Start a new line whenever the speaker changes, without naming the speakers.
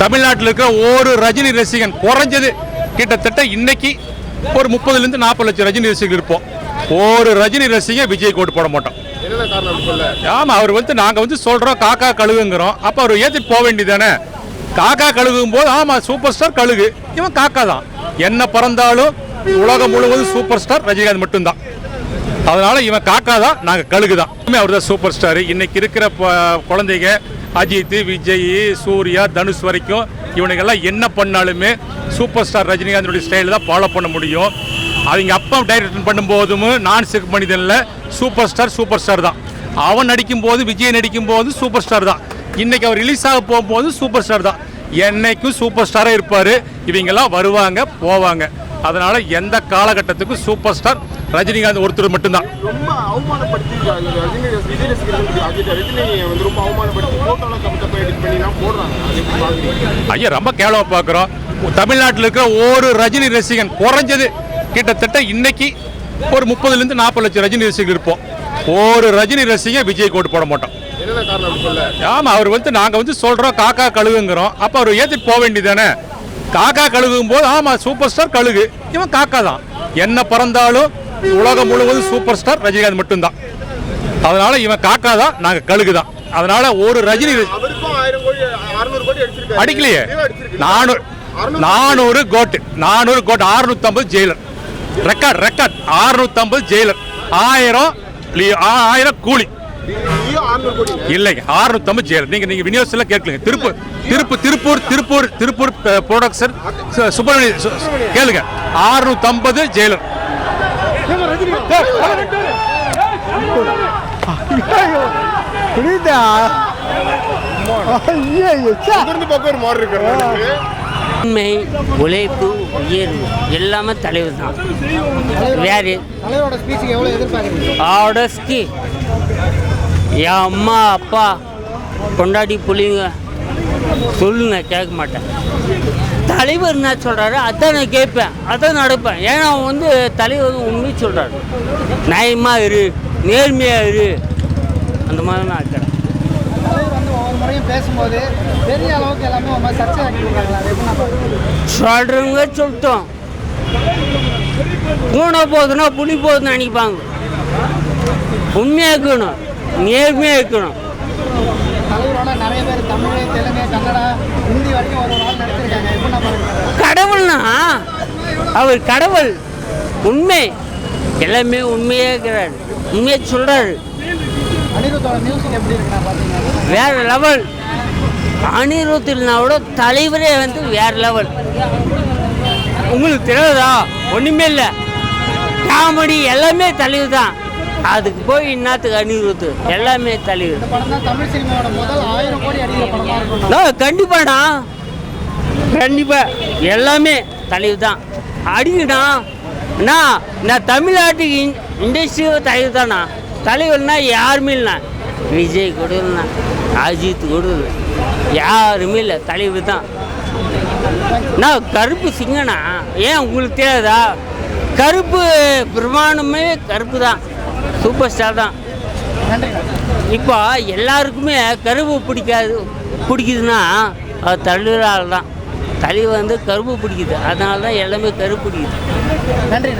தமிழ்நாட்டில் இருக்கிற ஒரு ரஜினி ரசிகன் குறைஞ்சது கிட்டத்தட்ட இன்னைக்கு ஒரு 30லேருந்து 40 லட்சம் ரஜினி ரசிகர்கள் இருப்போம். ஒரு ரஜினி ரசிகன் விஜய் கோட்டு போட மாட்டோம். ஆமாம், அவர் நாங்கள் சொல்கிறோம் காக்கா கழுகுங்கிறோம். அப்போ அவர் ஏற்றிட்டு போக வேண்டியதானே. காக்கா கழுகும் போது ஆமாம் சூப்பர் ஸ்டார் கழுகு, இவன் காக்கா தான். என்ன பறந்தாலும் உலகம் முழுவதும் சூப்பர் ஸ்டார் ரஜினிகாந்த் மட்டும்தான். அதனால இவன் காக்கா தான், நாங்கள் கழுகு தான். அவர் தான் சூப்பர் ஸ்டார். இன்னைக்கு இருக்கிற குழந்தைங்க அஜித், விஜய், சூர்யா, தனுஷ் வரைக்கும் இவனுங்கெல்லாம் என்ன பண்ணாலுமே சூப்பர் ஸ்டார் ரஜினிகாந்தோடைய ஸ்டைல் தான் ஃபாலோ பண்ண முடியும். அவங்க அப்பா டைரக்ஷன் பண்ணும்போதும் நான் செக் மனிதனில் சூப்பர் ஸ்டார் தான். அவன் நடிக்கும் போது, விஜய் நடிக்கும் போது சூப்பர் ஸ்டார் தான். இன்னைக்கு அவர் ரிலீஸ் ஆக போகும்போது சூப்பர் ஸ்டார் தான். என்னைக்கும் சூப்பர் ஸ்டாராக இருப்பார். இவங்கெல்லாம் வருவாங்க போவாங்க. அதனால எந்த காலகட்டத்துக்கும் சூப்பர் ஸ்டார் ரஜினிகாந்த் ஒருத்தர் மட்டும்தான். ஐயா ரொம்ப கேவலமா பார்க்குறோம். தமிழ்நாட்டில் இருக்கிற ஒரு ரஜினி ரசிகன் குறைஞ்சது கிட்டத்தட்ட இன்னைக்கு ஒரு 30லேருந்து 40 லட்சம் ரஜினி ரசிகர்கள் இருப்போம். ஒரு ரஜினி ரசிகன் விஜய் கோட்டு போட மாட்டோம். ஆமாம், அவர் நாங்கள் சொல்கிறோம் காக்கா கழுகுங்கிறோம். அப்போ அவர் ஏற்றிட்டு போக வேண்டியதானே. காக்கா கழுகும் போது ஆமாம் சூப்பர் ஸ்டார் கழுகு, இவன் காக்கா தான். என்ன பறந்தாலும் உலகம் முழுவதும் சூப்பர் ஸ்டார் ரஜினிகாந்த் மட்டும்தான். அதனால இவன் காக்கா தான், நாங்கள் கழுகு தான். அதனால ஒரு ரஜினி அடிக்கலையே. 400 கோட்டு 650 ஜெயிலர் ரெக்கார்ட் 650 ஜெயிலர் 1000 கூலி இல்லைங்க. 650 ஜெயிலர். நீங்க விநியோகத்தில் கேட்கலுங்க. திருப்பூர் ப்ரொடக்ஷன் சுப்பிரமணிய கேளுங்க. 650 ஜெயிலர்.
உண்மை, உழைப்பு, உயர்வு எல்லாமே தலைவர் தான். வேறு அவரோட என் அம்மா அப்பா கொண்டாடி புள்ளிங்க சொல்லுங்க கேட்க மாட்டேன். தலைவர் என்ன சொல்கிறாரு அதான் நான் கேட்பேன், அதான் நடப்பேன். ஏன்னா அவன் தலைவர் உண்மையை சொல்கிறாரு. நியாயமாக இரு, நேர்மையாக இரு, அந்த மாதிரி நான் இருக்கிறேன்.
பேசும்போது பெரிய அளவுக்கு எல்லாமே சர்ச்சை
சொல்கிறவங்க சொல்லிட்டோம். பூனை போகுதுன்னா புலி போகுதுன்னு நினைப்பாங்க. உண்மையாக இருக்கணும், நேர்மையாக இருக்கணும்.
நிறைய பேர் தமிழ், தெலுங்கு, கன்னடா, ஹிந்தி வரைக்கும் ஒரு நாள் நடிச்சிருக்காங்க.
கடவுள்னா அவர் கடவுள். உண்மை எல்லாமே உண்மையாக இருக்கிறார், உண்மையாக சொல்கிறாரு.
அனிருத்தோட மியூசிக் எப்படி இருக்குன்னா பார்த்தீங்கன்னா
வேற லெவல். அனிருத்தினாவோட தலைவரே வேற லெவல். உங்களுக்கு தெரியாதா? ஒன்றுமே இல்லை. காமெடி எல்லாமே தலைவர் தான். அதுக்கு போய் இன்னத்துக்கு அனிருத்து எல்லாமே தலைவர்.
தமிழ் சினிமாவோட முதல் 1000 கோடி அடிக்கிற படமா இருக்கும்.
கண்டிப்பாடா, கண்டிப்பாக எல்லாமே தலைவர் தான். அடிக்கடா நான் தமிழ்நாட்டுக்கு இண்டஸ்ட்ரியோ தலைவர் தானா. தலைவர்னா யாருமே இல்லை. விஜய் கூட இல்லை, அஜித் கூட இல்லை, யாருமே இல்லை. தலைவர் தான். நான் கருப்பு சிங்கனா ஏன் உங்களுக்கு தெரியாதா? கருப்பு பிரமாணமே கருப்பு தான், சூப்பர் ஸ்டார் தான். இப்போ எல்லாருக்குமே கருப்பு பிடிக்குதுன்னா அது தலைவரால் தான். தலைவர் கருப்பு பிடிக்குது, அதனால தான் எல்லாமே கருப்பு பிடிக்குது.
நன்றி.